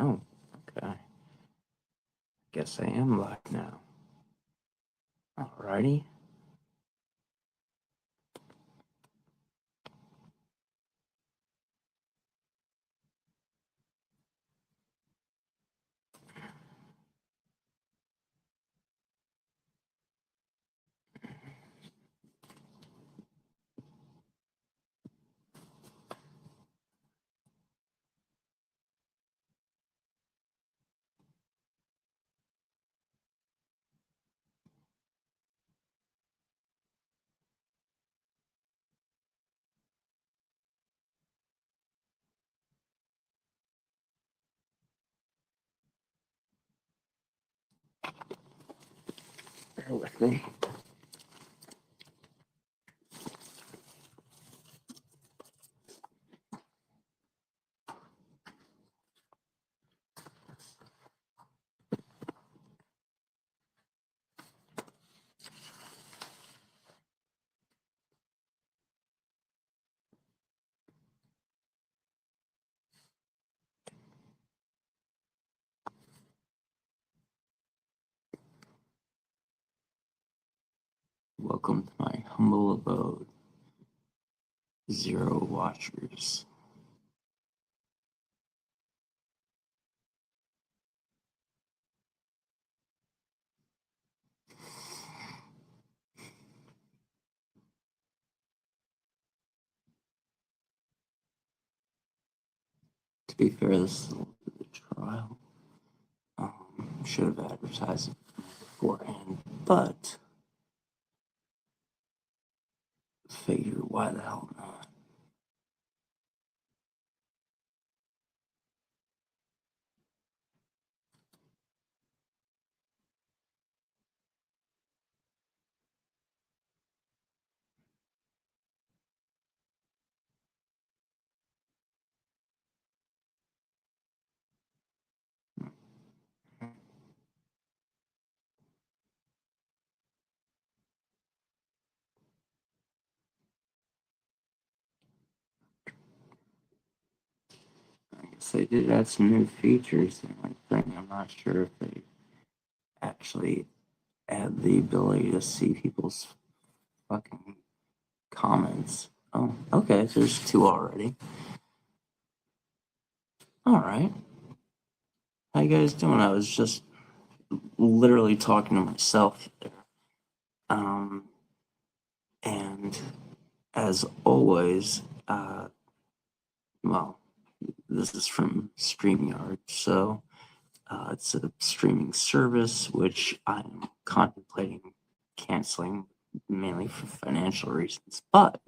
Oh, okay. Guess I am live now. Alrighty. Bear with me. Welcome to my humble abode. Zero watchers. To be fair, this is the trial. Should have advertised it beforehand, but figure why the hell not? I guess they did add some new features and everything. I'm not sure if they actually add the ability to see people's fucking comments. Oh, okay, there's two already. All right. How you guys doing? I was just literally talking to myself there. And as always, well, this is from StreamYard, so it's a streaming service which I'm contemplating canceling mainly for financial reasons, but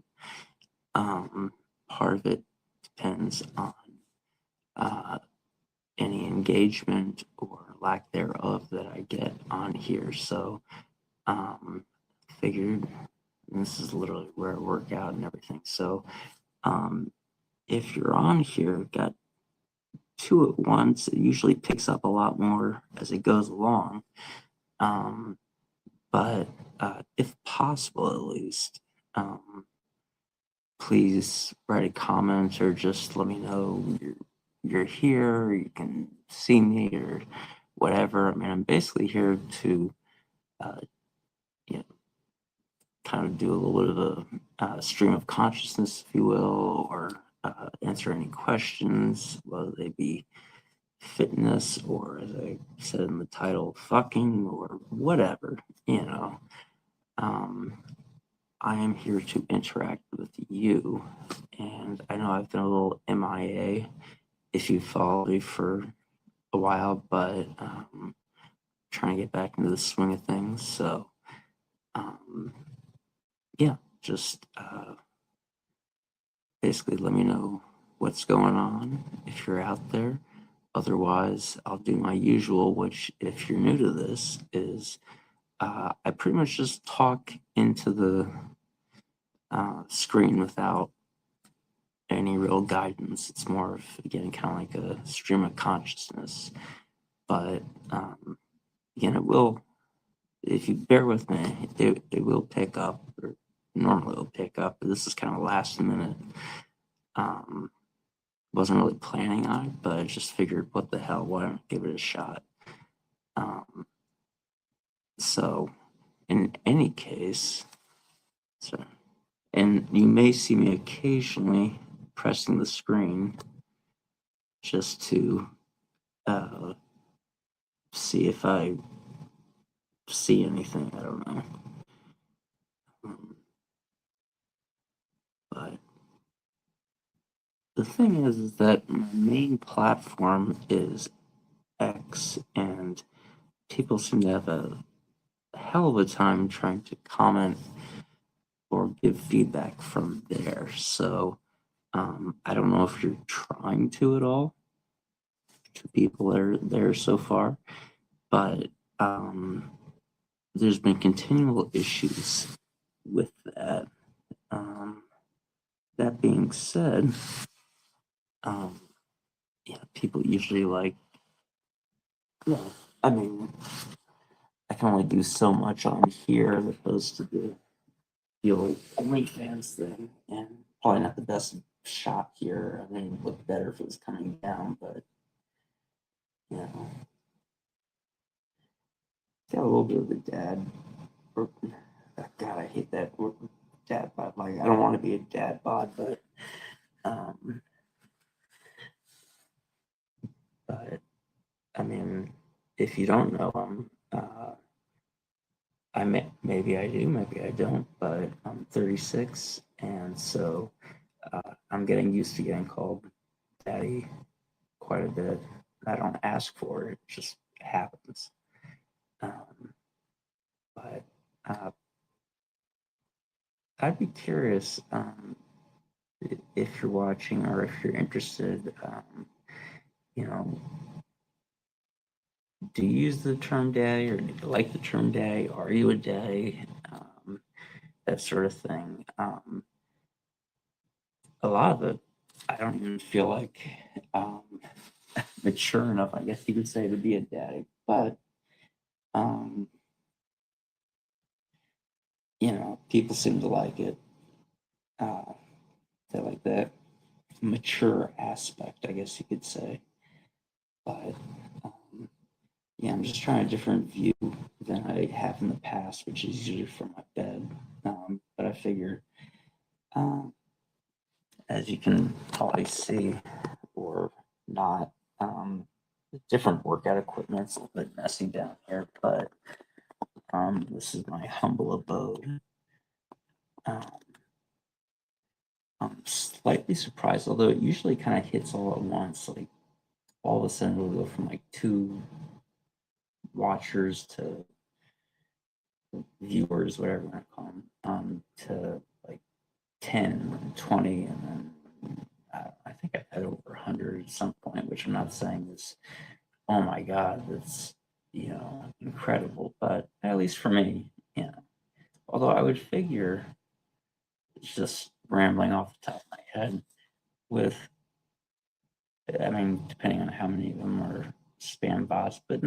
part of it depends on any engagement or lack thereof that I get on here. So figured this is literally where I work out and everything. So if you're on here, got two at once, it usually picks up a lot more as it goes along. But if possible, at least, please write a comment or just let me know you're here, or you can see me or whatever. I mean, I'm basically here to, kind of do a little bit of a stream of consciousness, if you will, or answer any questions, whether they be fitness or, as I said in the title, fucking or whatever, you know. I am here to interact with you, and I know I've been a little MIA if you followed me for a while, but trying to get back into the swing of things. So, yeah, just basically let me know what's going on if you're out there. Otherwise, I'll do my usual, which, if you're new to this, is I pretty much just talk into the screen without any real guidance. It's more of, again, kind of like a stream of consciousness. But again, it will, if you bear with me, it will pick up, or normally it'll pick up, but this is kind of last minute. wasn't really planning on it, but I just figured, what the hell, why don't I give it a shot? So in any case, and you may see me occasionally pressing the screen just to see if I see anything. I don't know. But the thing is that my main platform is X, and people seem to have a hell of a time trying to comment or give feedback from there. So I don't know if you're trying to at all, to people that are there so far, but there's been continual issues with that. That being said, people usually like, I mean, I can only do so much on here as opposed to the old OnlyFans thing, and probably not the best shot here. I mean, it would look better if it was coming down, but you know, got a little bit of the dad. God, I hate that word, dad bod. Like, I don't want to be a dad bod, but I mean, if you don't know him, maybe I do, maybe I don't, but I'm 36, and so I'm getting used to getting called daddy quite a bit. I don't ask for it; it just happens. But I'd be curious if you're watching or if you're interested. You know, do you use the term daddy, or do you like the term daddy? Are you a daddy? That sort of thing. A lot of it, I don't even feel like mature enough, I guess you could say, to be a daddy. But people seem to like it. They like that mature aspect, I guess you could say. But I'm just trying a different view than I have in the past, which is usually from my bed. But I figure, as you can probably see, or not, different workout equipment's a little bit messy down here, but this is my humble abode. I'm slightly surprised, although it usually kind of hits all at once. Like, all of a sudden it'll go from like 2 watchers to viewers, whatever you want to call them, to like 10 and 20, and then I think I've had over 100 at some point, which I'm not saying is, oh my God, that's, incredible, but at least for me, although I would figure, it's just rambling off the top of my head, depending on how many of them are spam bots, but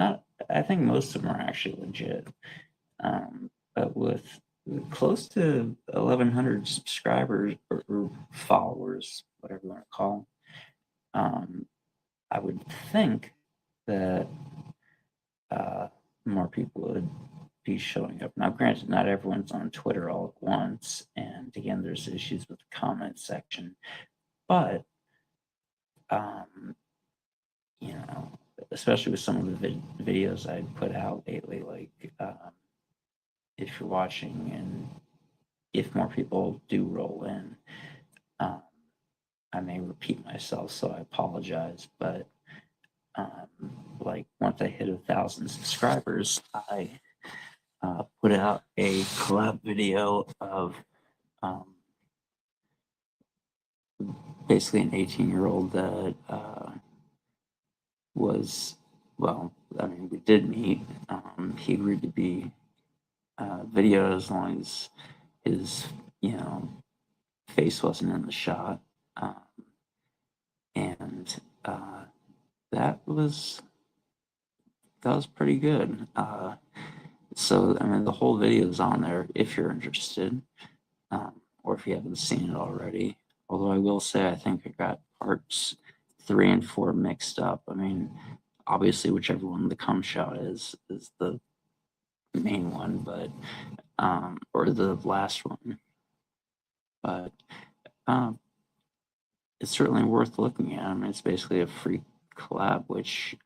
I think most of them are actually legit. But with close to 1,100 subscribers or followers, whatever you want to call them, I would think that more people would be showing up. Now, granted, not everyone's on Twitter all at once, and again, there's issues with the comment section, but especially with some of the videos I put out lately, like if you're watching and if more people do roll in, I may repeat myself, so I apologize, but like once I hit 1,000 subscribers, I put out a collab video of basically an 18-year-old that we did meet. He agreed to be video as long as his, face wasn't in the shot. And that was pretty good. So, the whole video is on there if you're interested, or if you haven't seen it already. Although I will say, I think I got parts 3 and 4 mixed up. I mean, obviously, whichever one the cum shot is the main one, but or the last one. But it's certainly worth looking at. I mean, it's basically a free collab, which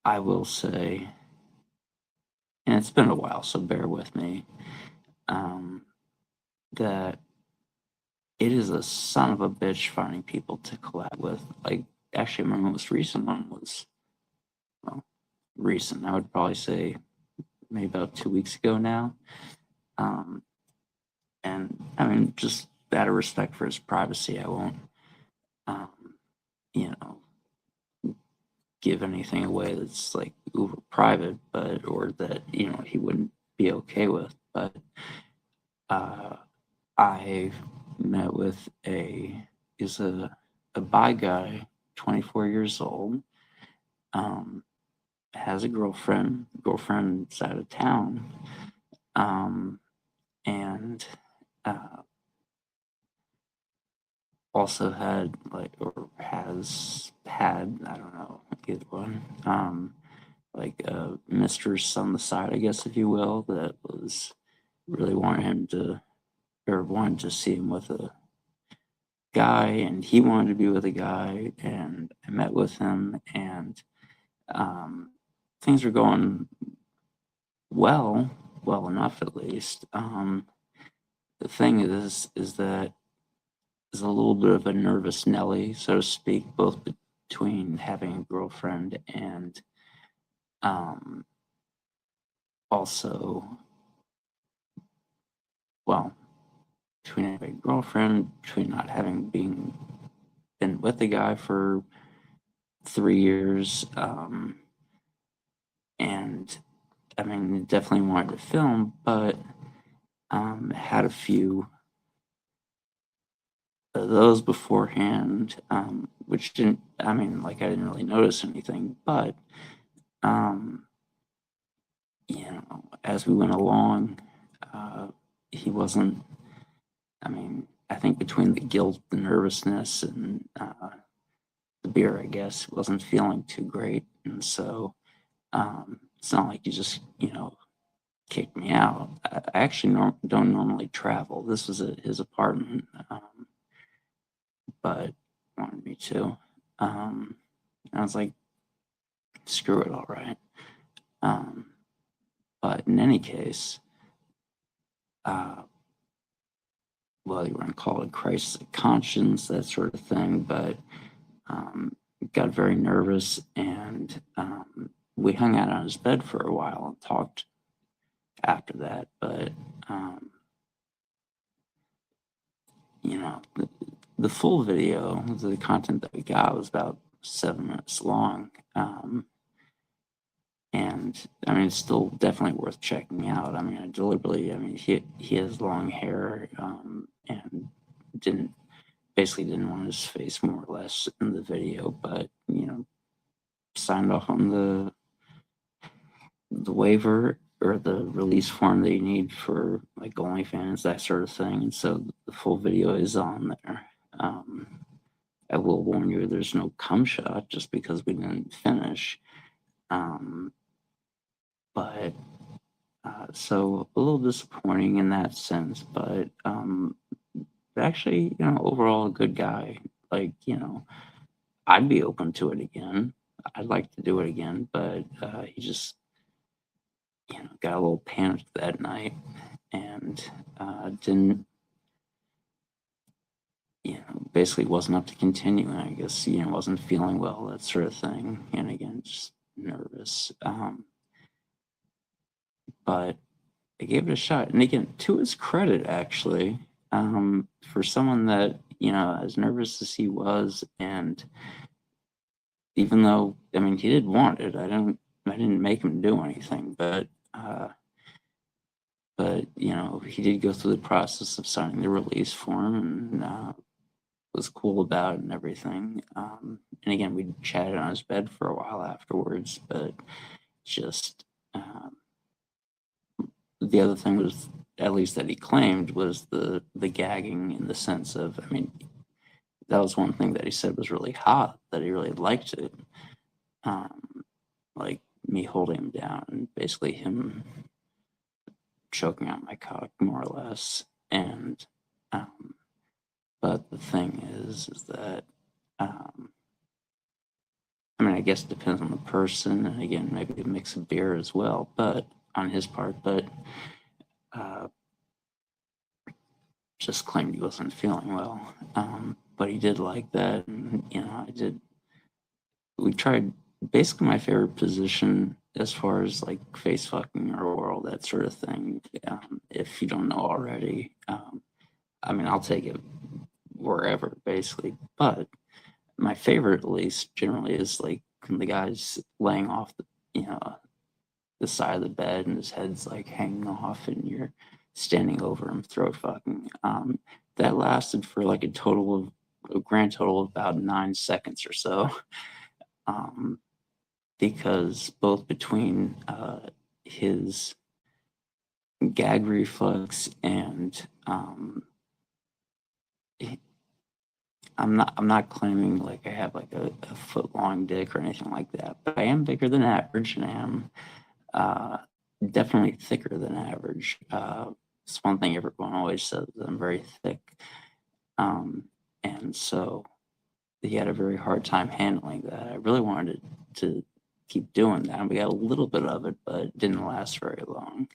I will say, and it's been a while, so bear with me, that it is a son of a bitch finding people to collab with. Like, actually, my most recent one was, well, recent. I would probably say maybe about 2 weeks ago now. And I mean, just out of respect for his privacy, I won't, you know, give anything away that's like uber private, but or that he wouldn't be okay with. But I met with is a bi guy, 24 years old, has a girlfriend's out of town, and also had or has had, I don't know, either one, like a mistress on the side, I guess, if you will, that was really wanted to see him with a guy, and he wanted to be with a guy, and I met with him, and things were going well enough, at least. The thing is that is a little bit of a nervous Nelly, so to speak, both between having a girlfriend and also, well, between having a girlfriend, between not having been with the guy for 3 years, and I mean, definitely wanted to film, but had a few of those beforehand, which didn't, I mean, like, I didn't really notice anything, but as we went along, he wasn't, I mean, I think between the guilt, the nervousness, and the beer, I guess, wasn't feeling too great. And so it's not like you just, kicked me out. I actually don't normally travel. This was his apartment, but wanted me to. I was like, screw it, all right. But in any case, well, you want to call it crisis of conscience, that sort of thing, but got very nervous, and we hung out on his bed for a while and talked after that. But the full video, the content that we got, was about 7 minutes long, and I mean, it's still definitely worth checking out. I mean, he has long hair, and basically didn't want his face more or less in the video, but signed off on the waiver or the release form that you need for like OnlyFans, that sort of thing. And so the full video is on there. I will warn you, there's no cum shot just because we didn't finish. But so a little disappointing in that sense, but actually, overall a good guy. Like, I'd be open to it again. I'd like to do it again, but he just, got a little panicked that night and didn't, basically wasn't up to continuing. I guess, wasn't feeling well, that sort of thing. And again, just nervous. But I gave it a shot. And again, to his credit, actually, for someone that, as nervous as he was, and even though, I mean, he did want it, I didn't make him do anything, but he did go through the process of signing the release form, and was cool about it and everything. And again, we chatted on his bed for a while afterwards, but just the other thing was, at least that he claimed, was the gagging, in the sense of, I mean, that was one thing that he said was really hot, that he really liked it. Like me holding him down and basically him choking out my cock more or less. And but the thing is that I mean, I guess it depends on the person, and again, maybe a mix of beer as well, but on his part, but just claimed he wasn't feeling well. But he did like that, and you know, we tried basically my favorite position as far as like face fucking or oral, that sort of thing. If you don't know already, I mean, I'll take it wherever basically, but my favorite at least generally is like when the guy's laying off the, you know, the side of the bed and his head's like hanging off and you're standing over him throat fucking. That lasted for like a grand total of about 9 seconds or so. Because both between his gag reflex and I'm not claiming like I have like a foot long dick or anything like that, but I am bigger than average and I am definitely thicker than average. It's one thing everyone always says, I'm very thick. And so he had a very hard time handling that. I really wanted to keep doing that. We got a little bit of it, but it didn't last very long.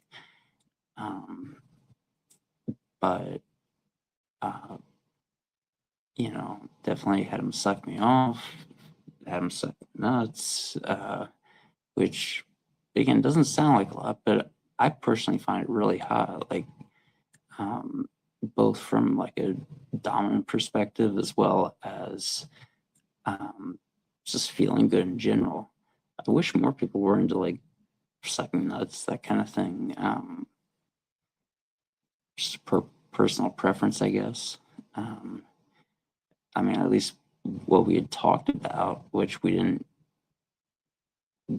But you know, definitely had him suck me off, had him suck nuts, which again doesn't sound like a lot, but I personally find it really hot. Like both from like a dominant perspective as well as just feeling good in general. I wish more people were into like sucking nuts, that kind of thing. Just personal preference, I guess. I mean, at least what we had talked about, which we didn't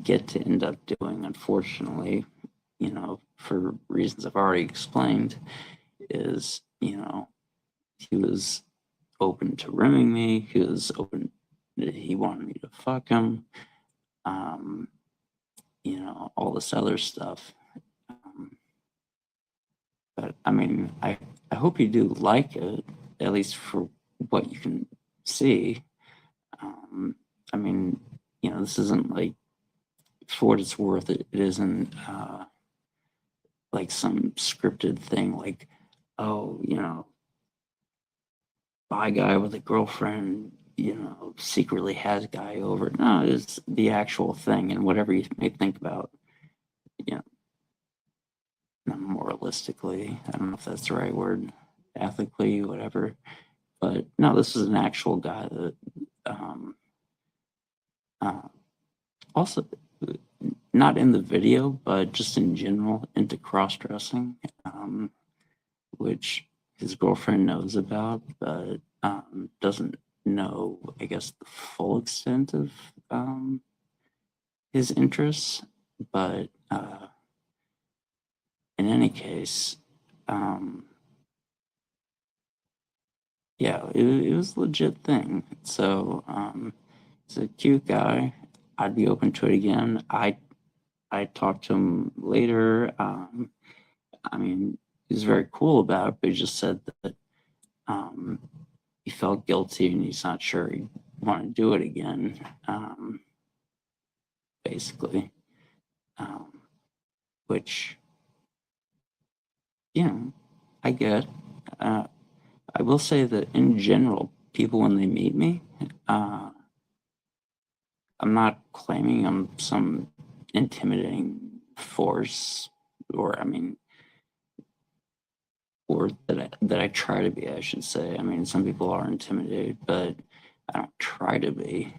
get to end up doing, unfortunately, you know, for reasons I've already explained, is, you know, he was open to rimming me. He was open, he wanted me to fuck him. You know, all this other stuff. But I mean, I hope you do like it, at least for what you can see. I mean, you know, this isn't like, for what it's worth, it isn't like some scripted thing like, oh, you know, bi guy with a girlfriend, you know, secretly has guy over. No, it's the actual thing, and whatever you may think about, you know, moralistically, I don't know if that's the right word, ethically, whatever. But no, this is an actual guy that also not in the video, but just in general into cross dressing, which his girlfriend knows about, but doesn't know, I guess, the full extent of his interests. But in any case, yeah, it was a legit thing. So he's a cute guy. I'd be open to it again. I talked to him later. I mean, he's very cool about it, but he just said that he felt guilty and he's not sure he'd want to do it again, basically. Which, you know, I get. I will say that in general, people, when they meet me, I'm not claiming I'm some intimidating force, or I mean, or that I try to be, I should say. I mean, some people are intimidated, but I don't try to be.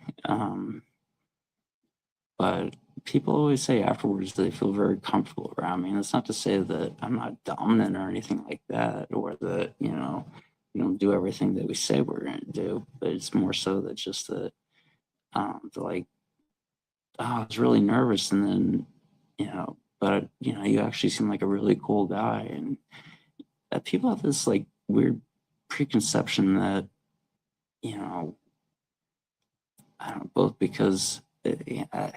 But people always say afterwards they feel very comfortable around me. And it's not to say that I'm not dominant or anything like that, or that, you know, we don't do everything that we say we're going to do. But it's more so that just that, like, oh, I was really nervous. And then, you know, but, you know, you actually seem like a really cool guy. And that people have this like weird preconception that, you know, I don't know, both because I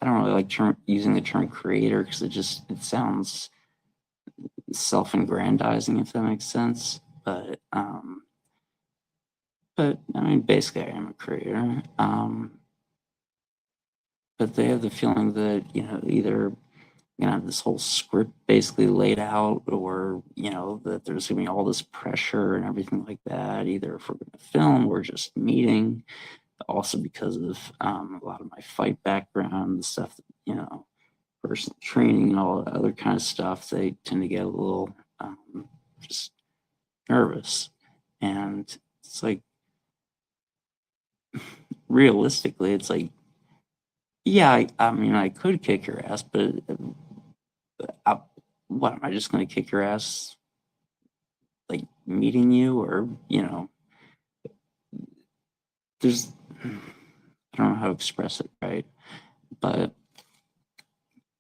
don't really like using the term creator because it sounds self-aggrandizing, if that makes sense. But I mean, basically, I am a creator. But they have the feeling that, either have this whole script basically laid out, or, that there's gonna be all this pressure and everything like that, either if we're gonna film or just meeting. Also because of a lot of my fight background, the stuff that, personal training and all that other kind of stuff, they tend to get a little just nervous. And it's like, realistically, it's like, yeah, I mean, I could kick your ass, but what am I just going to kick your ass, like meeting you, or there's, I don't know how to express it right, but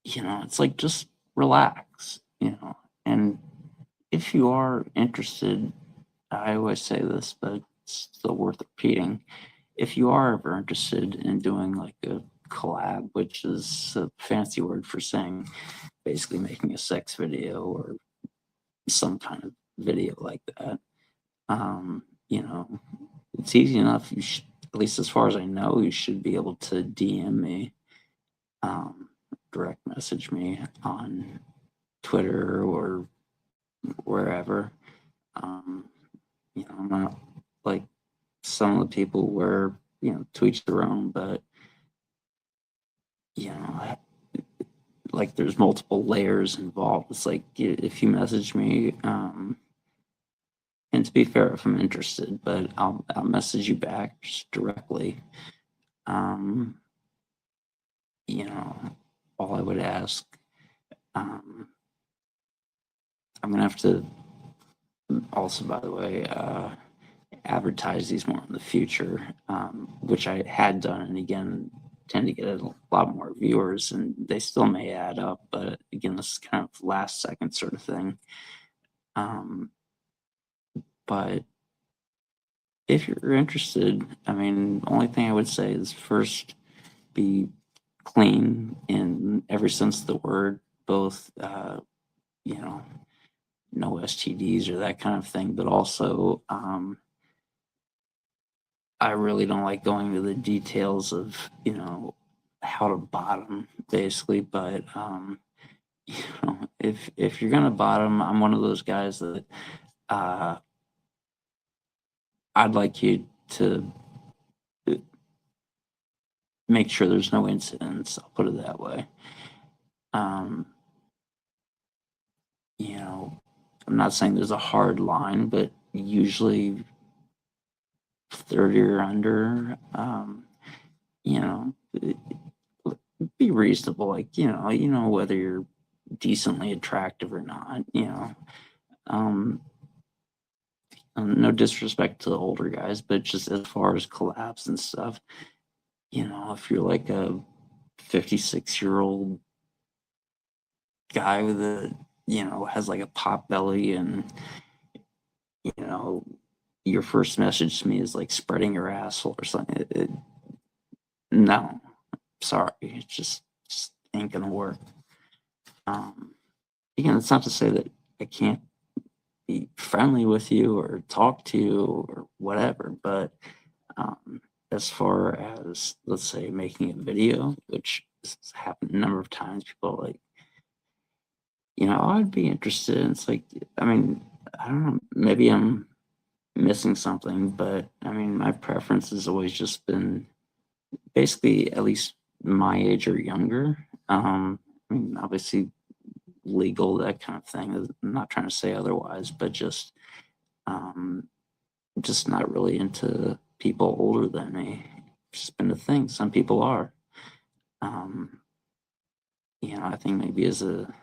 it's like, just relax, and if you are interested, I always say this, but it's still worth repeating. If you are ever interested in doing like a collab, which is a fancy word for saying basically making a sex video or some kind of video like that, it's easy enough. You should, at least as far as I know, you should be able to DM me, direct message me on Twitter or wherever. I'm not like some of the people where, to each their own, but, like there's multiple layers involved. It's like, if you message me, and to be fair, if I'm interested, but I'll message you back just directly. All I would ask, I'm gonna have to also, by the way, advertise these more in the future, which I had done, and again, tend to get a lot more viewers, and they still may add up, but again, this is kind of last second sort of thing. But if you're interested, I mean, the only thing I would say is, first, be clean in every sense of the word, both, no STDs or that kind of thing, but also, I really don't like going into the details of, how to bottom, basically, but, if you're gonna bottom, I'm one of those guys that, I'd like you to make sure there's no incidents, I'll put it that way. I'm not saying there's a hard line, but usually 30 or under, be reasonable, like, whether you're decently attractive or not, no disrespect to the older guys, but just as far as collabs and stuff, if you're like a 56-year-old guy with has like a pop belly, and, your first message to me is like spreading your asshole or something, no, sorry, it just ain't gonna work. Again, it's not to say that I can't be friendly with you or talk to you or whatever, but as far as, let's say, making a video, which has happened a number of times, people are like, I'd be interested. It's like, I mean, I don't know, maybe I'm missing something, but I mean, my preference has always just been basically at least my age or younger. I mean, obviously legal, that kind of thing. I'm not trying to say otherwise, but just not really into people older than me. It's just been a thing. Some people are. I think maybe as a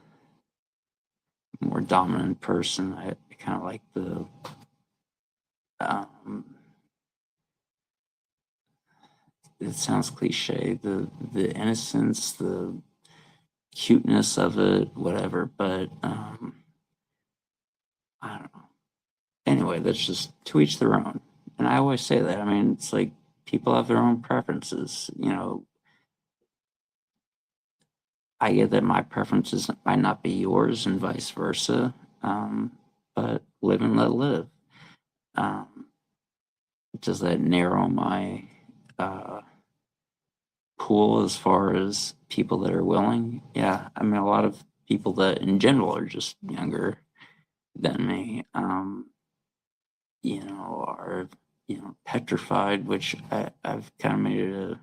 more dominant person, I kind of like the it sounds cliche, the innocence, the cuteness of it, whatever, but I don't know. Anyway, that's just to each their own. and I always say that. I mean, it's like people have their own preferences. I get that my preferences might not be yours and vice versa. But live and let live. Um, does that narrow my pool as far as people that are willing? Yeah, I mean, a lot of people that in general are just younger than me, are, petrified, which I've kind of made it a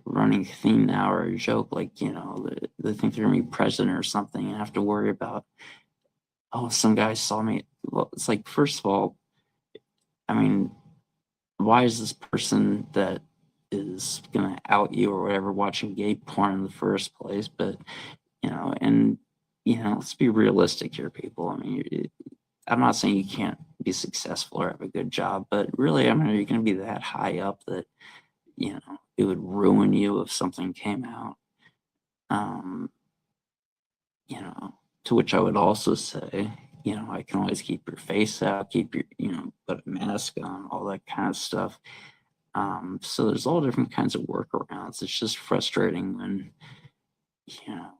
running theme now or a joke, like, they think they're gonna be president or something and have to worry about, oh, some guy saw me. Well, it's like, first of all, I mean, why is this person that is gonna out you or whatever watching gay porn in the first place? But and let's be realistic here, people. I mean, I'm not saying you can't be successful or have a good job, but really, I mean, are you going to be that high up that it would ruin you if something came out? Um, to which I would also say, I can always keep your face out, keep your, put a mask on, all that kind of stuff. So there's all different kinds of workarounds. It's just frustrating when, you know,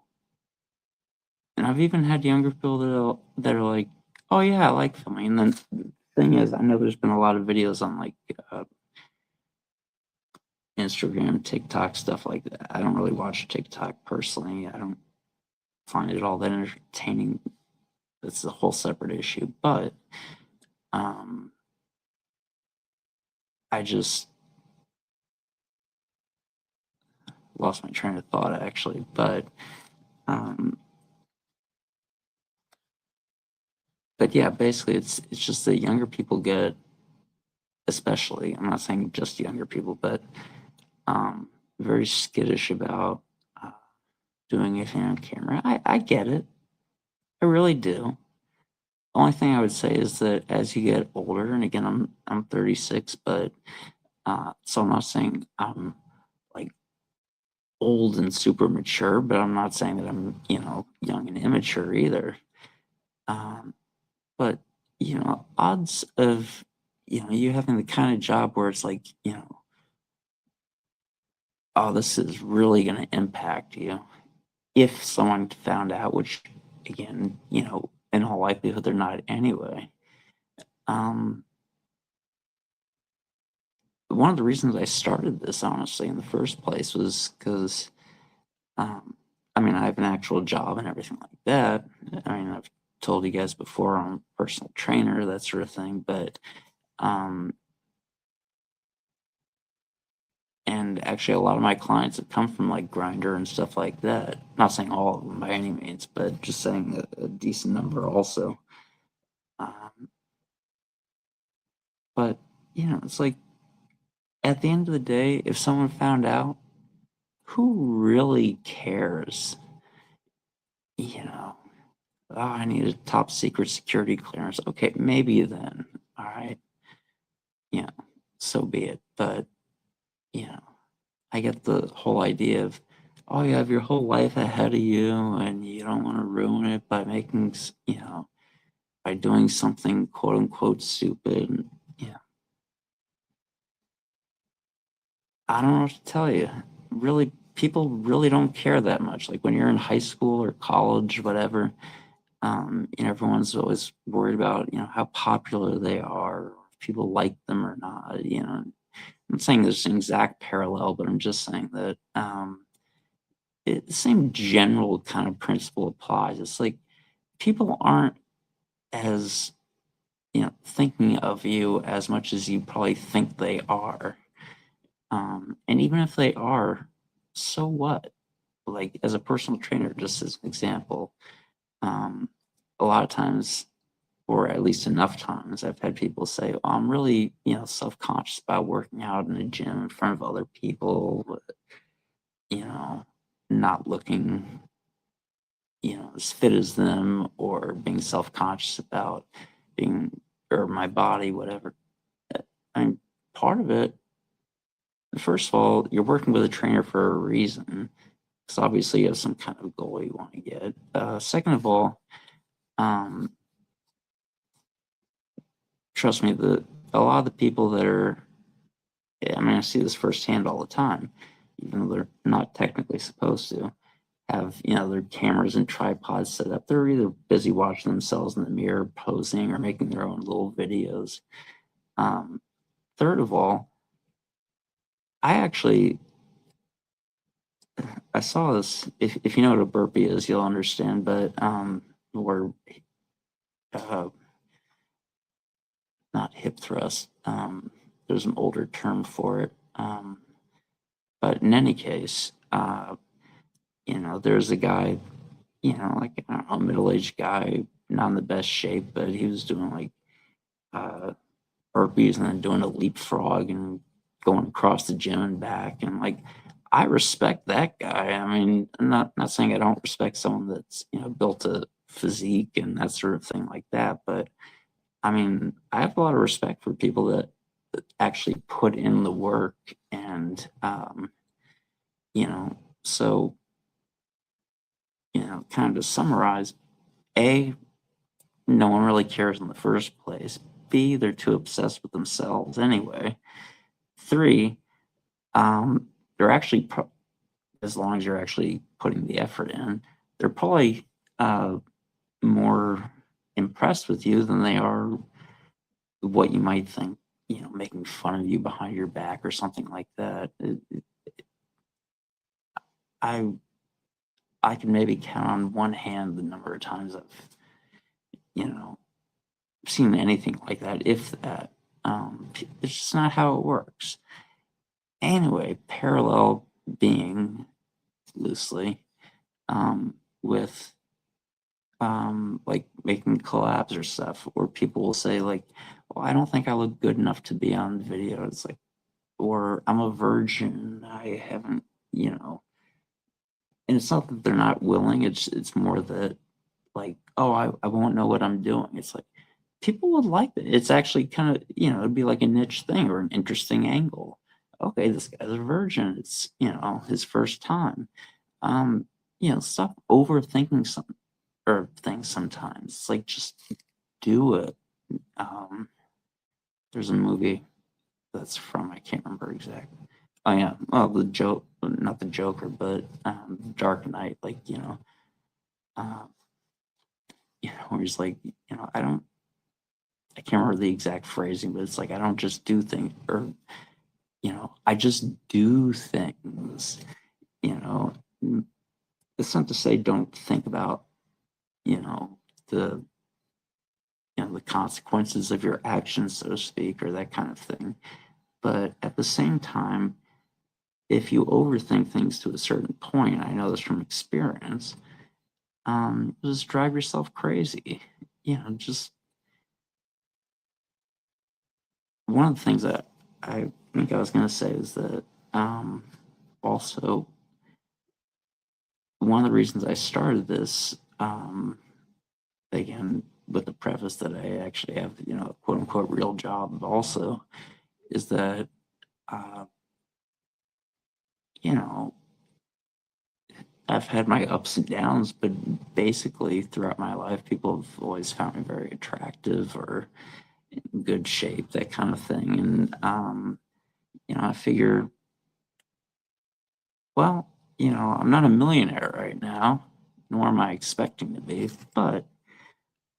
and I've even had younger people that are like, oh yeah, I like filming. And then the thing is, I know there's been a lot of videos on like Instagram, TikTok, stuff like that. I don't really watch TikTok personally. I don't find it all that entertaining. That's a whole separate issue. But I just lost my train of thought actually. But yeah, basically it's just that younger people get, especially, I'm not saying just younger people, but very skittish about doing anything on camera. I get it. I really do. The only thing I would say is that as you get older, and again, I'm 36, but so I'm not saying I'm like old and super mature, but I'm not saying that I'm young and immature either. But odds of you having the kind of job where it's like oh, this is really going to impact you if someone found out, which again, in all likelihood they're not anyway. One of the reasons I started this, honestly, in the first place was because, I mean, I have an actual job and everything like that. I mean, I've told you guys before, I'm a personal trainer, that sort of thing. But, and actually, a lot of my clients have come from like Grindr and stuff like that. Not saying all of them by any means, but just saying a decent number also. But, it's like at the end of the day, if someone found out, who really cares? Oh, I need a top secret security clearance. Okay, maybe then. All right. So be it. But, I get the whole idea of, oh, you have your whole life ahead of you and you don't want to ruin it by making, by doing something quote unquote stupid. I don't know what to tell you. Really, people really don't care that much. Like when you're in high school or college, whatever, everyone's always worried about, how popular they are, if people like them or not. I'm not saying there's an exact parallel, but I'm just saying that the same general kind of principle applies. It's like people aren't as, thinking of you as much as you probably think they are. And even if they are, so what? Like as a personal trainer, just as an example, a lot of times, or at least enough times, I've had people say, oh, I'm really, self-conscious about working out in the gym in front of other people, you know, not looking, as fit as them or being self-conscious about being, or my body, whatever. I mean, part of it, first of all, you're working with a trainer for a reason. Because obviously you have some kind of goal you want to get. Second of all, trust me, a lot of the people that are, I mean, I see this firsthand all the time, even though they're not technically supposed to have, their cameras and tripods set up. They're either busy watching themselves in the mirror, posing, or making their own little videos. Third of all, I saw this. If you know what a burpee is, you'll understand. But where not hip thrust. There's an older term for it. But in any case, there's a guy, like a middle-aged guy, not in the best shape, but he was doing like burpees and then doing a leapfrog and going across the gym and back. And like, I respect that guy. I mean, I'm not saying I don't respect someone that's, built a physique and that sort of thing like that. But I mean, I have a lot of respect for people that actually put in the work and, so, kind of to summarize, A, no one really cares in the first place. B, they're too obsessed with themselves anyway. 3, they're actually, as long as you're actually putting the effort in, they're probably more impressed with you than they are what you might think, making fun of you behind your back or something like that. I can maybe count on one hand the number of times I've, seen anything like that, if that. It's just not how it works. Anyway, parallel being loosely with like making collabs or stuff where people will say like, well, I don't think I look good enough to be on video. It's like, or I'm a virgin. I haven't, and it's not that they're not willing. It's more that like, oh, I won't know what I'm doing. It's like, people would like it. It's actually kind of, it'd be like a niche thing or an interesting angle. Okay, this guy's a virgin. It's, his first time. Stop overthinking some or things sometimes. It's like, just do it. There's a movie that's from, I can't remember exactly. Oh yeah, well, not the Joker, but Dark Knight, like, where he's like, I can't remember the exact phrasing, but it's like, I don't just do things, or, I just do things, It's not to say don't think about, the, the consequences of your actions, so to speak, or that kind of thing. But at the same time, if you overthink things to a certain point, I know this from experience, just drive yourself crazy. Just one of the things that I think I was going to say is that also one of the reasons I started this, again, with the preface that I actually have, a quote unquote real job also, is that, I've had my ups and downs, but basically throughout my life, people have always found me very attractive or in good shape, that kind of thing. And, I figure, well, I'm not a millionaire right now, nor am I expecting to be, but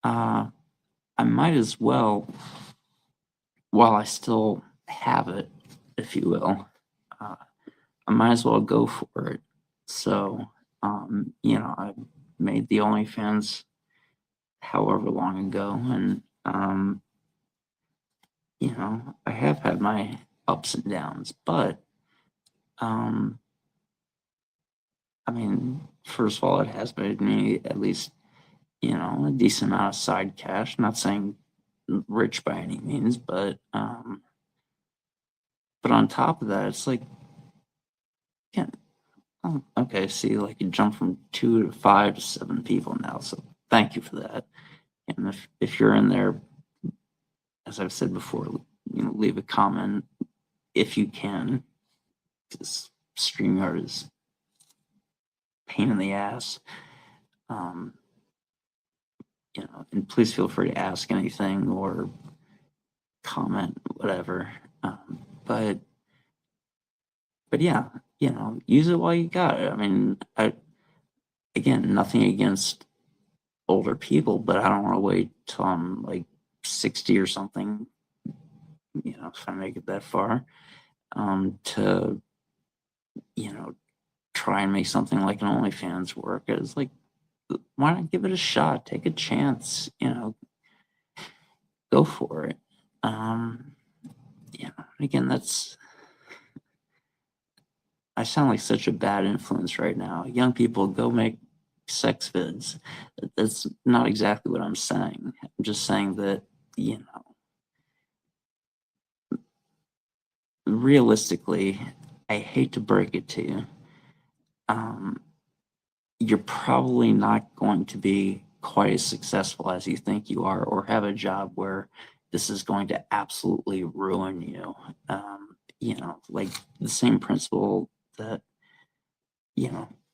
I might as well, while I still have it, if you will, I might as well go for it. So, I made the OnlyFans however long ago, and, I have had my ups and downs, but, I mean, first of all, it has made me at least, a decent amount of side cash. Not saying rich by any means, but on top of that, it's like, yeah, oh, okay, see, like it jumped from 2 to 5 to 7 people now. So thank you for that. And if you're in there, as I've said before, leave a comment if you can, because StreamYard is pain in the ass. And please feel free to ask anything or comment, whatever. But yeah, use it while you got it. I mean, again, nothing against older people, but I don't want to wait till I'm like 60 or something, if I make it that far, to, try and make something like an OnlyFans work. It's like, why not give it a shot? Take a chance, go for it. Again, I sound like such a bad influence right now. Young people, go make sex vids. That's not exactly what I'm saying. I'm just saying that, realistically, I hate to break it to you. You're probably not going to be quite as successful as you think you are, or have a job where this is going to absolutely ruin you. Like the same principle that,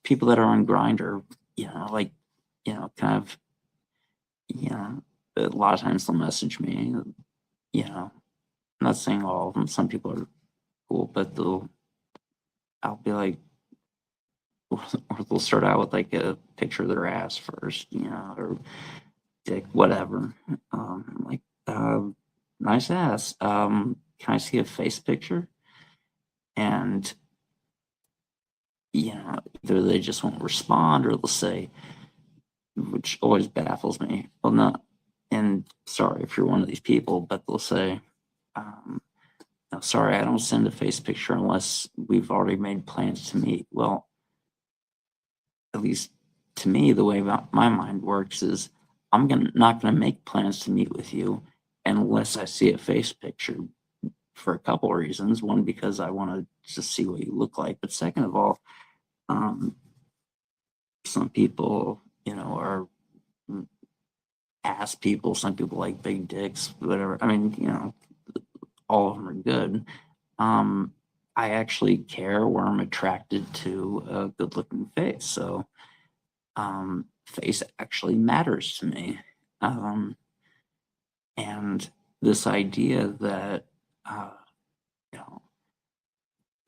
people that are on Grindr, kind of, a lot of times they'll message me, I'm not saying all of them, some people are cool, but I'll be like, or they'll start out with like a picture of their ass first, or dick, whatever. Like, nice ass. Can I see a face picture? And, either they just won't respond, or they'll say, which always baffles me, well, no, and sorry if you're one of these people, but they'll say, no, sorry, I don't send a face picture unless we've already made plans to meet. Well, at least to me, the way my mind works is I'm not going to make plans to meet with you unless I see a face picture, for a couple of reasons. One, because I want to just see what you look like. But second of all, some people, are ass people. Some people like big dicks, whatever. I mean, all of them are good. I actually care where I'm attracted to a good looking face. So, face actually matters to me. And this idea that,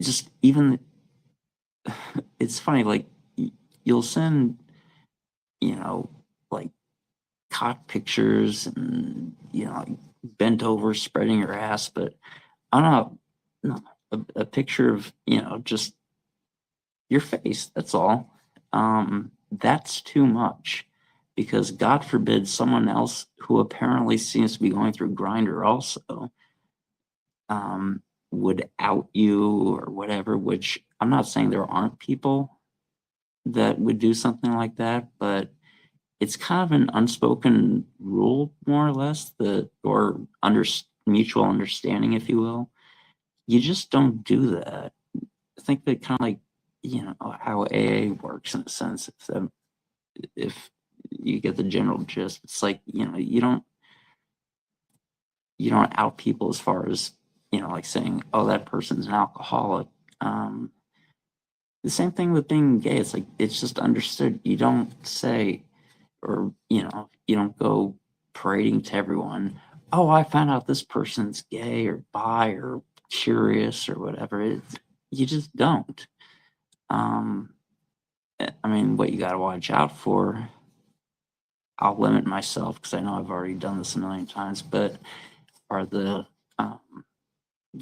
just even, it's funny, like, you'll send, like cock pictures and, like bent over, spreading your ass, but I don't know, a picture of, just your face, that's all. That's too much, because God forbid someone else who apparently seems to be going through Grindr also, would out you or whatever, which I'm not saying there aren't people that would do something like that, but it's kind of an unspoken rule, more or less, or mutual understanding, if you will. You just don't do that. I think that kind of like, how AA works in a sense. If you get the general gist, it's like, you don't out people as far as, like saying, oh, that person's an alcoholic. The same thing with being gay. It's like, it's just understood. You don't say, or, you don't go parading to everyone, oh, I found out this person's gay or bi or curious or whatever. You just don't. I mean, what you got to watch out for, I'll limit myself because I know I've already done this a million times, but are the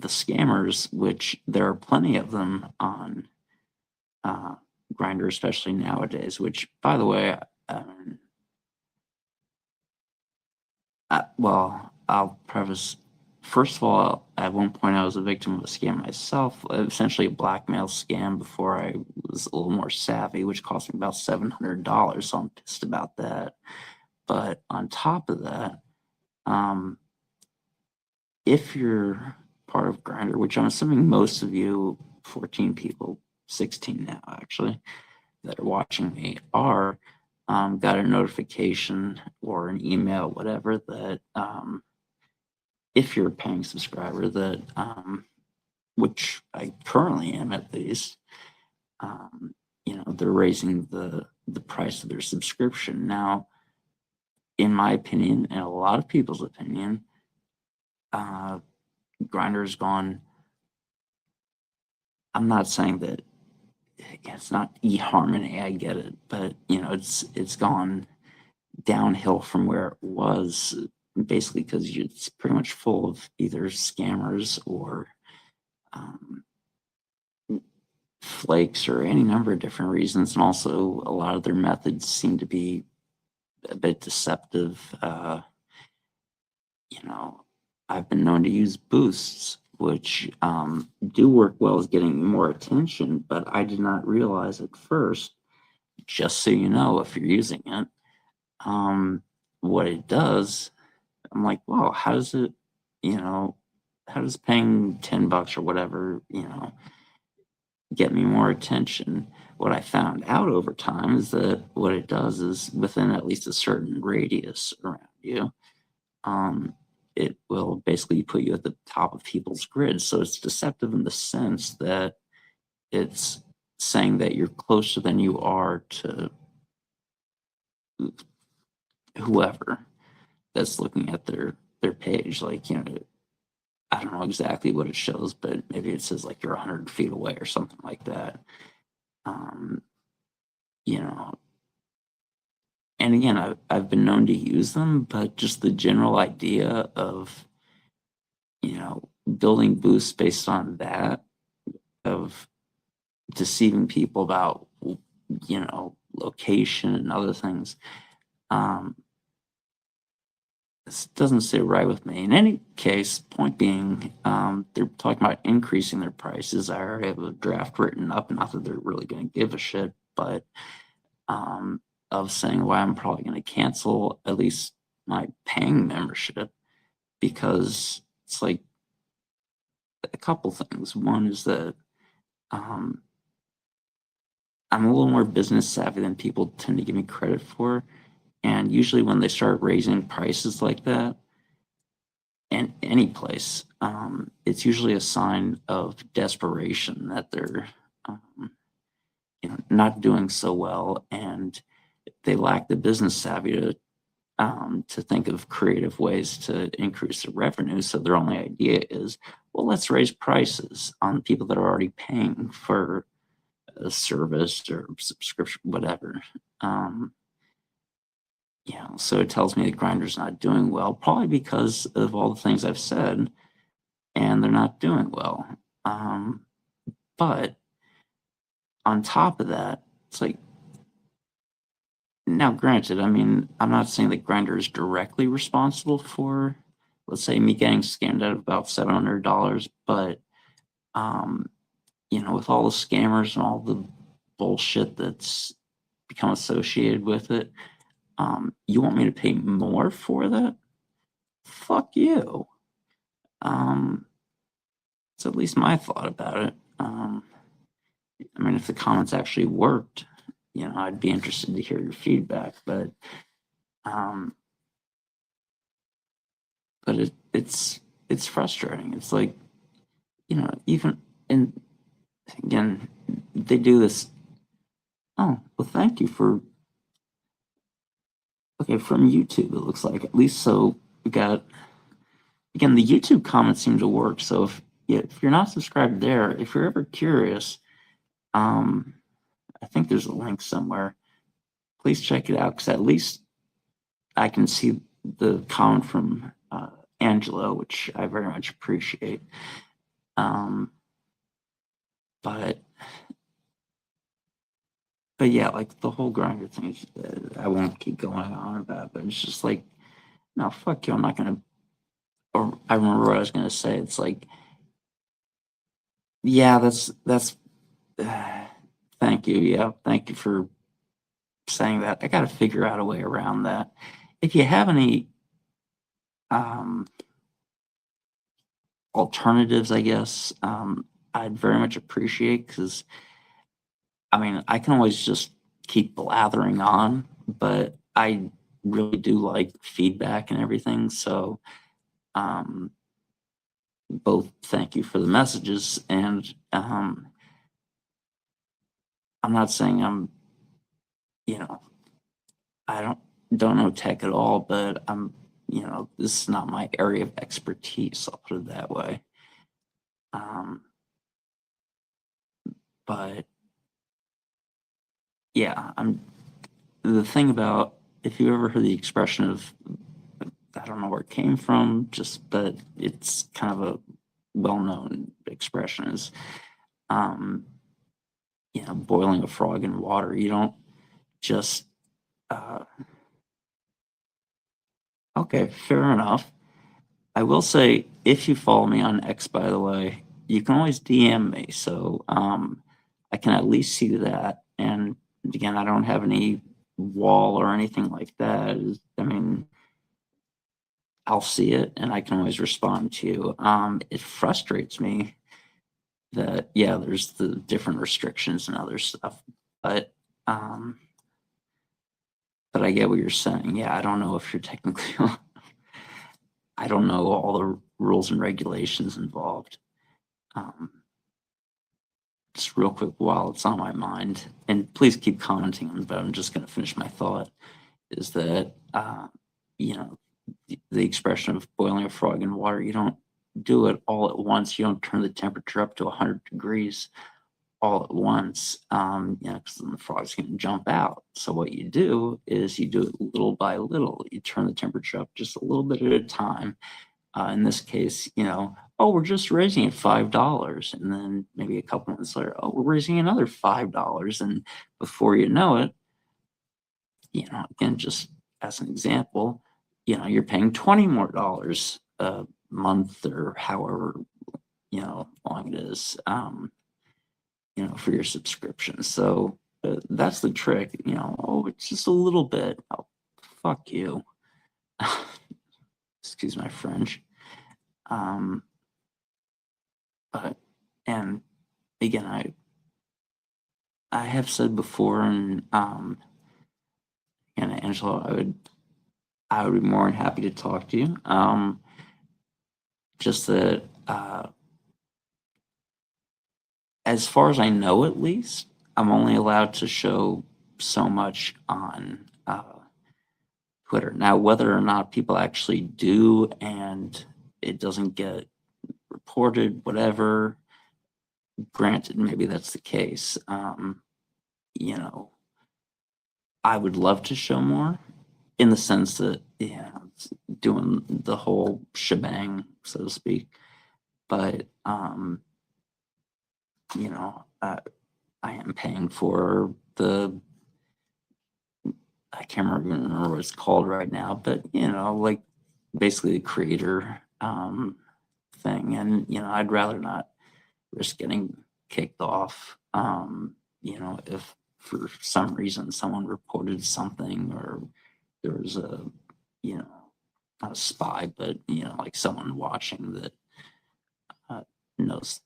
scammers, which there are plenty of them on Grindr, especially nowadays, which, by the way, well, I'll preface, first of all, at one point I was a victim of a scam myself, essentially a blackmail scam before I was a little more savvy, which cost me about $700, so I'm pissed about that. But on top of that, if you're part of Grindr, which I'm assuming most of you, 14 people, 16 now actually, that are watching me are, got a notification or an email, whatever, that if you're a paying subscriber, that which I currently am at least, they're raising the price of their subscription. Now, in my opinion, and a lot of people's opinion, Grindr's gone. I'm not saying that it's not eHarmony, I get it, but it's gone downhill from where it was, basically because it's pretty much full of either scammers or um, flakes or any number of different reasons. And also, a lot of their methods seem to be a bit deceptive. I've been known to use boosts, which do work well as getting more attention, but I did not realize at first, just so you know, if you're using it, what it does. I'm like, wow, how does it, how does paying $10 or whatever, get me more attention? What I found out over time is that what it does is within at least a certain radius around you, it will basically put you at the top of people's grids. So it's deceptive in the sense that it's saying that you're closer than you are to whoever that's looking at their page. Like, I don't know exactly what it shows, but maybe it says like you're 100 feet away or something like that. You know, and again, I've been known to use them, but just the general idea of, building boosts based on that, of deceiving people about, location and other things, this doesn't sit right with me. In any case, point being, they're talking about increasing their prices. I already have a draft written up, not that they're really going to give a shit, but of saying why I'm probably going to cancel at least my paying membership, because it's like a couple things. One is that I'm a little more business savvy than people tend to give me credit for. And usually when they start raising prices like that, in any place, it's usually a sign of desperation that they're not doing so well, and they lack the business savvy to think of creative ways to increase their revenue. So their only idea is, well, let's raise prices on people that are already paying for a service or subscription, whatever. So it tells me that Grindr's not doing well, probably because of all the things I've said, and they're not doing well. But on top of that, it's like, now granted, I mean, I'm not saying that Grindr is directly responsible for, let's say, me getting scammed out of about $700, but with all the scammers and all the bullshit that's become associated with it, you want me to pay more for that? Fuck you. It's at least my thought about it. I mean, if the comments actually worked, I'd be interested to hear your feedback, but it's frustrating. It's like, even, and again, they do this. Oh, well, thank you for, okay, from YouTube, it looks like, at least. So we got, again, the YouTube comments seem to work. So if you're not subscribed there, if you're ever curious, I think there's a link somewhere. Please check it out, because at least I can see the comment from Angelo, which I very much appreciate. But yeah, like the whole Grindr thing, I won't keep going on about, but it's just like, no, fuck you. I'm not gonna. Or I remember what I was gonna say. It's like, yeah, that's. Thank you. Yeah, thank you for saying that. I got to figure out a way around that. If you have any alternatives, I guess, I'd very much appreciate, because I mean, I can always just keep blathering on, but I really do like feedback and everything. So, both thank you for the messages, and I'm not saying I don't know tech at all, but I'm this is not my area of expertise, I'll put it that way. But yeah, the thing about, if you ever heard the expression of, I don't know where it came from, just, but it's kind of a well-known expression, is, boiling a frog in water. You don't just, okay, fair enough. I will say, if you follow me on X, by the way, you can always DM me. So I can at least see that. And again, I don't have any wall or anything like that. I mean, I'll see it and I can always respond to you. It frustrates me that, yeah, there's the different restrictions and other stuff, but I get what you're saying. Yeah, I don't know if you're technically, I don't know all the rules and regulations involved. Just real quick while it's on my mind, and please keep commenting on it, but I'm just going to finish my thought, is that, the expression of boiling a frog in water, you don't do it all at once. You don't turn the temperature up to 100 degrees all at once, because then the frog's going to jump out. So what you do is you do it little by little. You turn the temperature up just a little bit at a time. In this case, oh, we're just raising it $5. And then maybe a couple months later, oh, we're raising another $5. And before you know it, again, just as an example, you're paying $20 more a month or however, long it is, for your subscription. So that's the trick, oh, it's just a little bit. Oh, fuck you. Excuse my French. But, and again, I have said before, and Angela, I would be more than happy to talk to you. Just that, as far as I know, at least, I'm only allowed to show so much on Twitter. Now, whether or not people actually do and it doesn't get reported, whatever, granted, maybe that's the case. I would love to show more, in the sense that, doing the whole shebang, so to speak. But, I am paying for I can't remember what it's called right now, but, like basically the creator thing. And, I'd rather not risk getting kicked off, if for some reason someone reported something, or there was not a spy, but, like someone watching that knows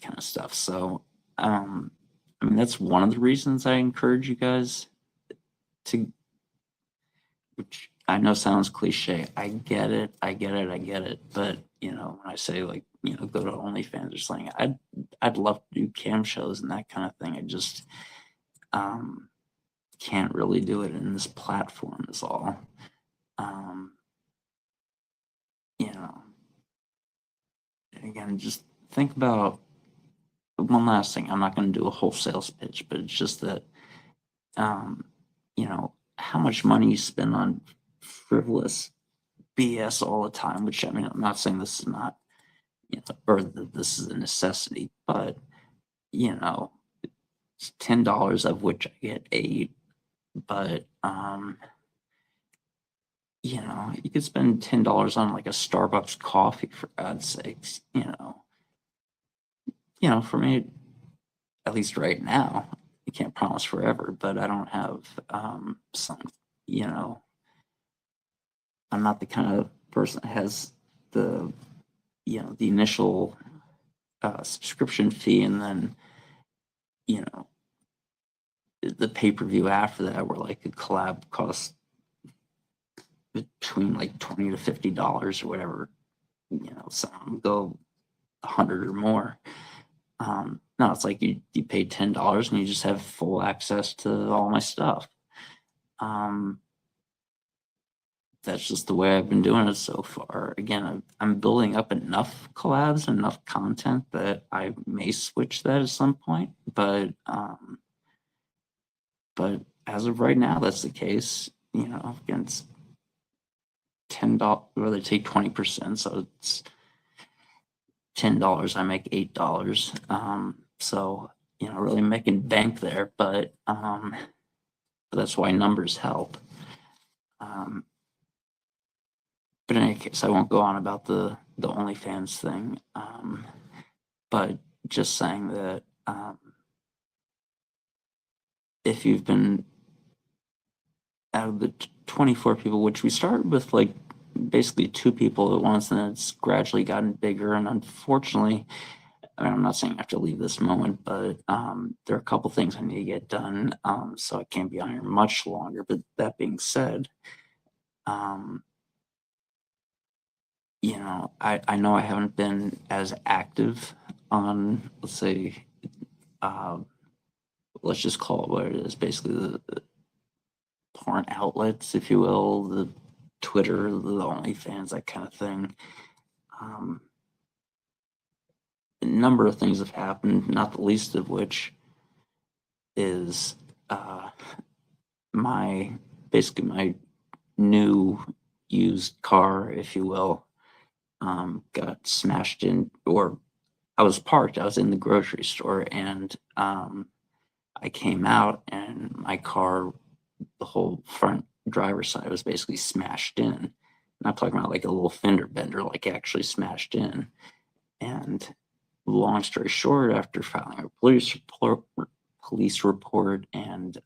kind of stuff. So, that's one of the reasons I encourage you guys to, which I know sounds cliche. I get it. But, when I say, like, go to OnlyFans or something, I'd love to do cam shows and that kind of thing. I just can't really do it in this platform is all. Again, just think about one last thing. I'm not going to do a whole sales pitch, but it's just that, how much money you spend on frivolous BS all the time, which, I'm not saying this is not, or that this is a necessity, but, it's $10 of which I get 8, but, you could spend $10 on like a Starbucks coffee, for God's sakes, for me, at least right now, you can't promise forever, but I don't have some, I'm not the kind of person that has the initial subscription fee, and then, the pay-per-view after that, where like a collab costs between like $20 to $50 or whatever, some go 100 or more. No, it's like you pay $10 and you just have full access to all my stuff. that's just the way I've been doing it so far. Again, I'm building up enough collabs and enough content that I may switch that at some point, but as of right now, that's the case. You know, again, it's $10, or they take 20%, so it's $10. I make $8. So you know, really making bank there, but that's why numbers help. But in any case, I won't go on about the OnlyFans thing. But just saying that if you've been out of the 24 people, which we started with like basically 2 people at once, and it's gradually gotten bigger. And unfortunately, I mean, I'm not saying I have to leave this moment, but there are a couple things I need to get done, so I can't be on here much longer. But that being said, you know, I know I haven't been as active on, let's say, let's just call it what it is, basically the porn outlets, if you will, the Twitter, the OnlyFans, that kind of thing. A number of things have happened, not the least of which is basically my new used car, if you will, got smashed in, or I was parked. I was in the grocery store, and I came out, and my car, the whole front driver's side was basically smashed in. And I'm talking about like a little fender bender, like actually smashed in. And long story short, after filing a police report and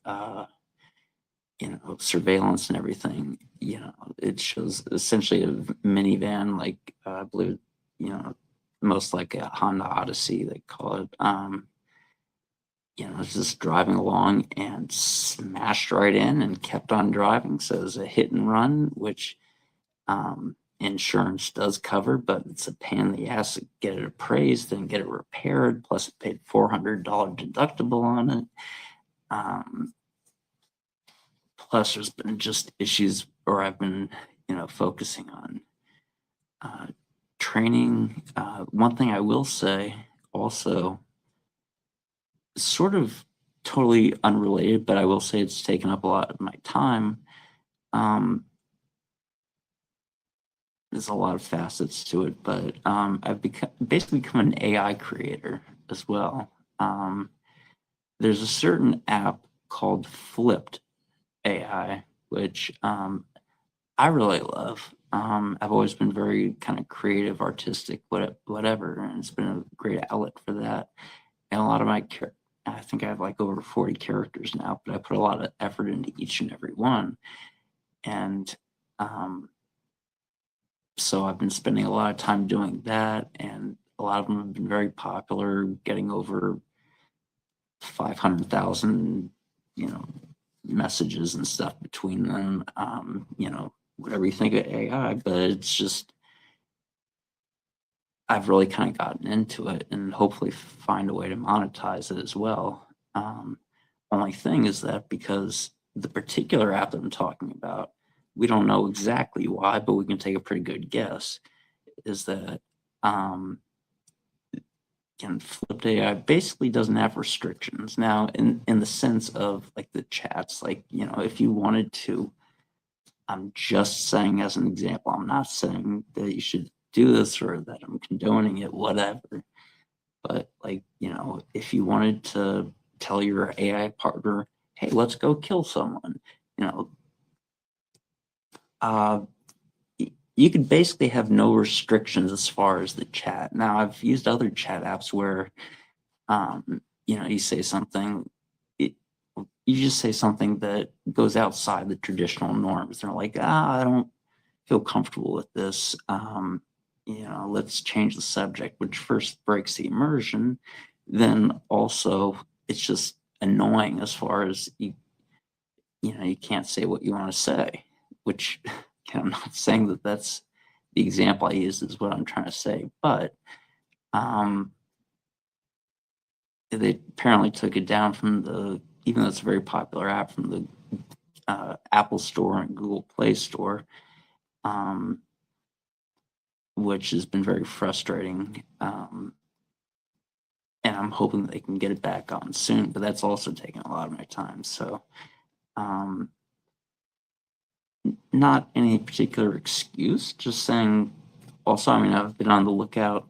you know, surveillance and everything, you know, it shows essentially a minivan, like I believe, you know, most like a Honda Odyssey, they call it. You know, it's just driving along and smashed right in and kept on driving. So it was a hit and run, which insurance does cover, but it's a pain in the ass to get it appraised and get it repaired. Plus, it paid $400 deductible on it. Plus, there's been just issues, or I've been, you know, focusing on training. One thing I will say also, sort of totally unrelated, but I will say it's taken up a lot of my time. There's a lot of facets to it, but I've basically become an AI creator as well. There's a certain app called Flipped AI, which I really love. I've always been very kind of creative, artistic, whatever, and it's been a great outlet for that. And a lot of my I think I have like over 40 characters now, but I put a lot of effort into each and every one. And so I've been spending a lot of time doing that, and a lot of them have been very popular, getting over 500,000, you know, messages and stuff between them. You know, whatever you think of AI, but it's just, I've really kind of gotten into it and hopefully find a way to monetize it as well. Only thing is that because the particular app that I'm talking about, we don't know exactly why, but we can take a pretty good guess, is that Flipped AI basically doesn't have restrictions. Now, in the sense of like the chats, like, you know, if you wanted to, I'm just saying as an example, I'm not saying that you should do this or that I'm condoning it, whatever. But like, you know, if you wanted to tell your AI partner, hey, let's go kill someone, you know, you could basically have no restrictions as far as the chat. Now, I've used other chat apps where, you know, you say something, you just say something that goes outside the traditional norms. They're like, I don't feel comfortable with this. You know, let's change the subject, which first breaks the immersion. Then also, it's just annoying as far as you know, you can't say what you want to say, which I'm not saying that that's the example I used is what I'm trying to say, but they apparently took it down from the, even though it's a very popular app, from the Apple Store and Google Play Store. which has been very frustrating. And I'm hoping they can get it back on soon, but that's also taking a lot of my time. So, um, not any particular excuse, just saying. Also, I mean, I've been on the lookout.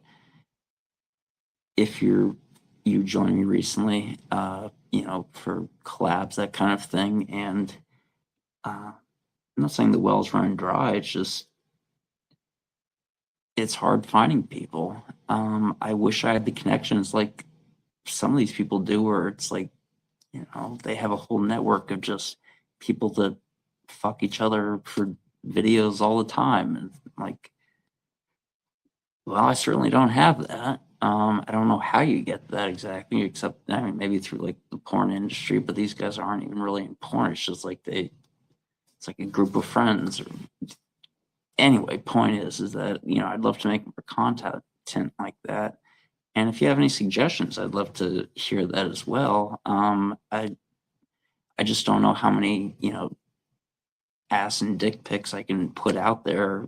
If you joined me recently, for collabs, that kind of thing, and I'm not saying the well's run dry. It's just it's hard finding people. I wish I had the connections like some of these people do, where it's like, they have a whole network of just people that fuck each other for videos all the time. And like, well, I certainly don't have that. I don't know how you get that exactly, except I mean, maybe through like the porn industry, but these guys aren't even really in porn. It's just like it's like a group of friends. Anyway, point is that, I'd love to make more content like that. And if you have any suggestions, I'd love to hear that as well. I just don't know how many, ass and dick pics I can put out there,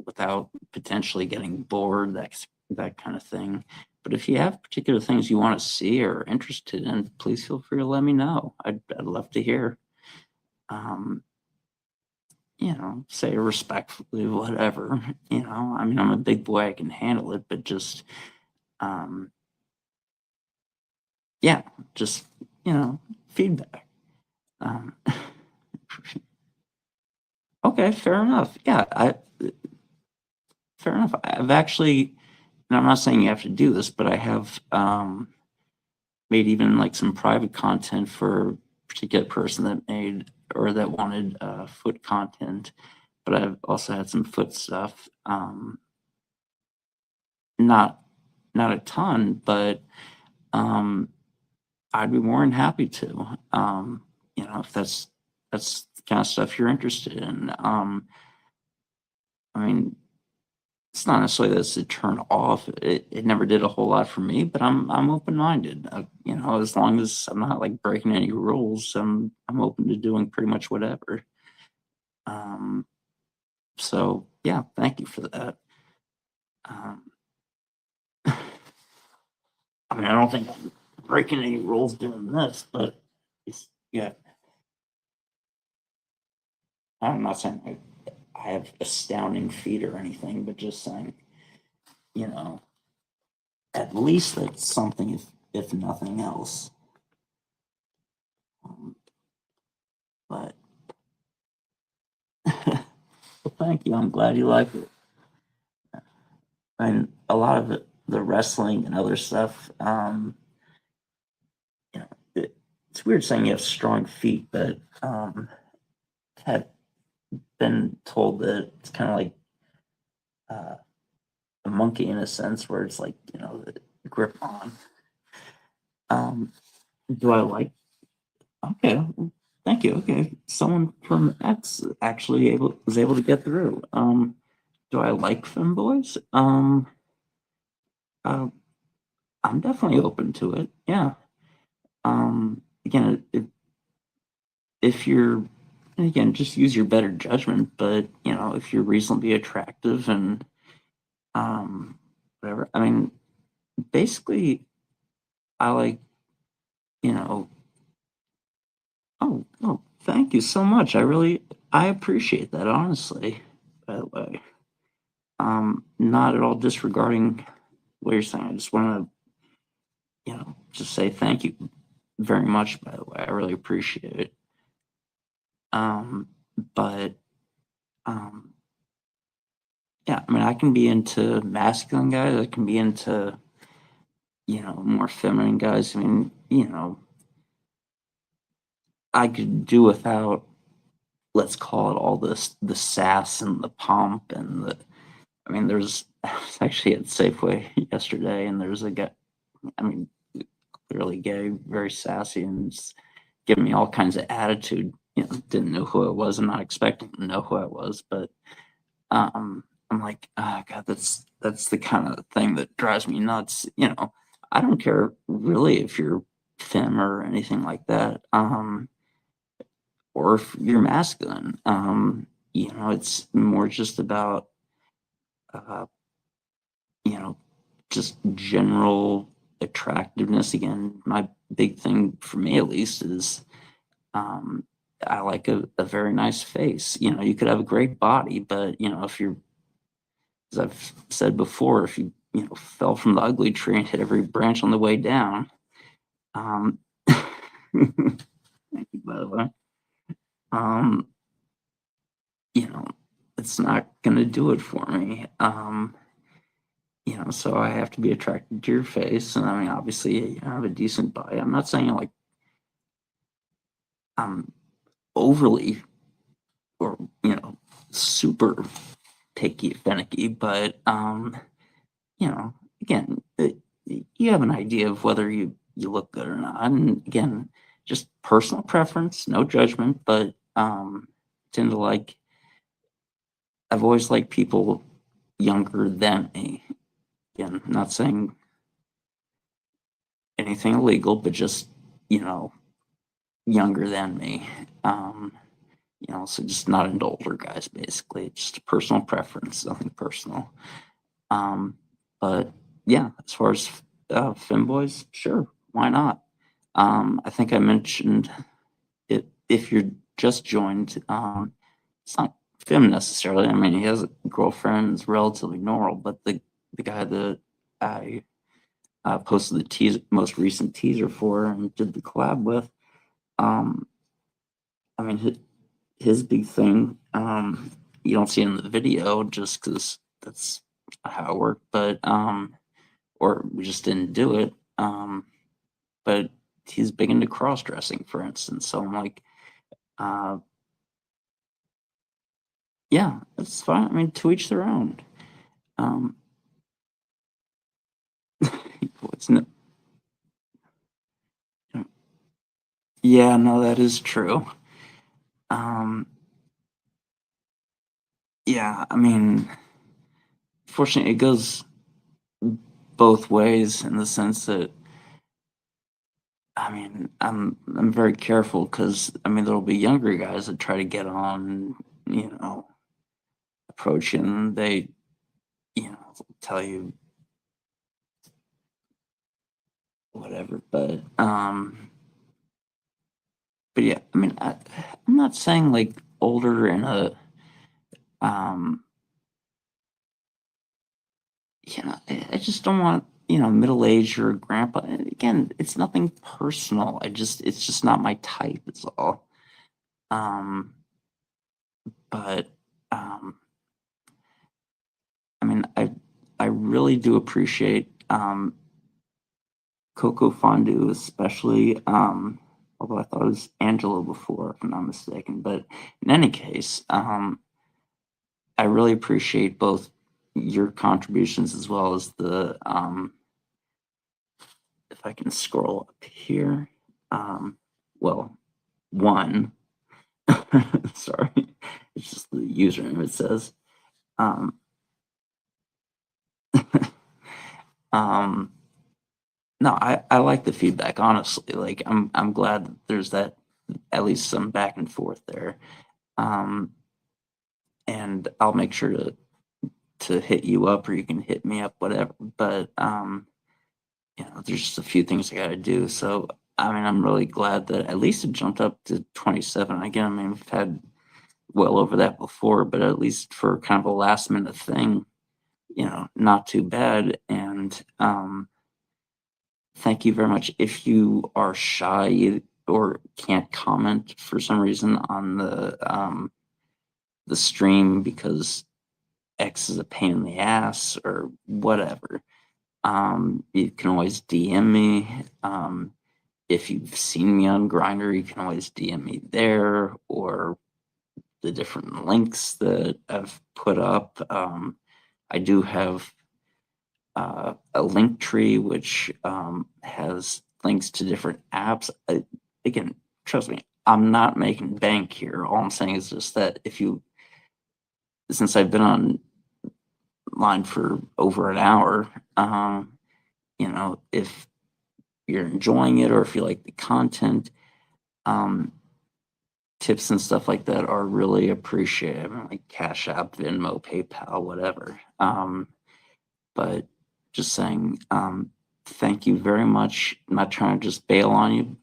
without potentially getting bored, that kind of thing. But if you have particular things you want to see or are interested in, please feel free to let me know. I'd love to hear. Um, say respectfully, whatever. I mean, I'm a big boy, I can handle it, but just, um, yeah, just, feedback. Um, okay, fair enough. Yeah, fair enough. I've actually, and I'm not saying you have to do this, but I have made even like some private content for a particular person that made or that wanted foot content, but I've also had some foot stuff. Not not a ton, but um, I'd be more than happy to. If that's the kind of stuff you're interested in. I mean, it's not necessarily that it's a turn off. It never did a whole lot for me, but I'm open minded. As long as I'm not like breaking any rules, I'm open to doing pretty much whatever. Um, so yeah, thank you for that. Um, I mean, I don't think I'm breaking any rules doing this, but yeah, I'm not saying I have astounding feet or anything, but just saying, you know, at least that's something, if nothing else. Um, but well, thank you. I'm glad you like it. And a lot of the wrestling and other stuff, it's weird saying you have strong feet, but have been told that it's kind of like uh, a monkey in a sense, where it's like, the grip on. Um, do I like? Okay, well, thank you. Okay, someone from X actually was able to get through. Do I like femboys? Uh, I'm definitely open to it. Yeah. Again, if you're, and again, just use your better judgment. But if you're reasonably attractive and whatever, I mean, basically, I like, you know. Oh, thank you so much. I appreciate that, honestly. By the way, not at all disregarding what you're saying. I just want to, just say thank you very much. By the way, I really appreciate it. Um, but um, yeah, I mean, I can be into masculine guys. I can be into, more feminine guys. I mean, I could do without, let's call it, all the sass and the pomp and the. I mean, I was actually at Safeway yesterday, and there's a guy. I mean, clearly gay, very sassy, and just giving me all kinds of attitude. Didn't know who I was. I'm not expecting to know who I was, but I'm like, oh God, that's the kind of thing that drives me nuts. I don't care really if you're femme or anything like that, or if you're masculine. it's more just about, uh, you know, just general attractiveness. Again, my big thing for me at least is, um, I like a very nice face. You could have a great body, but if you're, as I've said before, if you fell from the ugly tree and hit every branch on the way down, um, thank you, by the way. Um, you know, it's not gonna do it for me. So I have to be attracted to your face. And I mean, obviously, I have a decent body. I'm not saying like I'm overly or, super picky, finicky, but, again, you have an idea of whether you look good or not. And again, just personal preference, no judgment, but, tend to like, I've always liked people younger than me. Again, not saying anything illegal, but just, you know, younger than me. Um, so just not into older guys, basically. Just a personal preference, nothing personal. Um, but yeah, as far as femboys, sure, why not? I think I mentioned it if you're just joined, it's not fem necessarily. I mean, he has a girlfriend, it's relatively normal, but the guy that I posted the most recent teaser for and did the collab with, um, I mean, his big thing, you don't see it in the video just because that's how it worked, but or we just didn't do it. But he's big into cross dressing, for instance. So I'm like, uh, yeah, it's fine. I mean, to each their own. Um, what's no, yeah, no, that is true. Um, yeah, I mean, fortunately, it goes both ways in the sense that I mean, I'm very careful because I mean there'll be younger guys that try to get on, approach you, and they, tell you whatever. But yeah, I mean, I'm not saying like older in a, um, I just don't want middle age or grandpa. And again, it's nothing personal. It's just not my type. It's all. Um, but um, I mean, I really do appreciate Coco Fondue, especially. Although I thought it was Angelo before, if I'm not mistaken. But in any case, I really appreciate both your contributions as well as the. If I can scroll up here, well, one. Sorry, it's just the username. It says. Um, um, no, I like the feedback, honestly. Like I'm glad that there's that at least some back and forth there. Um, and I'll make sure to hit you up or you can hit me up, whatever. But there's just a few things I gotta do. So I mean I'm really glad that at least it jumped up to 27. Again, I mean we've had well over that before, but at least for kind of a last minute thing, not too bad. And thank you very much. If you are shy or can't comment for some reason on the stream because X is a pain in the ass or whatever, you can always DM me. If you've seen me on Grinder, you can always DM me there or the different links that I've put up. I do have a link tree which has links to different apps. Again, trust me, I'm not making bank here. All I'm saying is just that since I've been online for over an hour, if you're enjoying it or if you like the content, um, tips and stuff like that are really appreciated, like Cash App, Venmo, PayPal, whatever. But just saying, thank you very much. I'm not trying to just bail on you,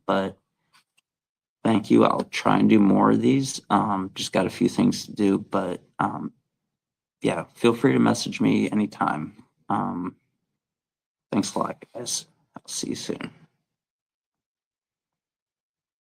but thank you. I'll try and do more of these. Just got a few things to do, but yeah, feel free to message me anytime. Thanks a lot, guys. I'll see you soon.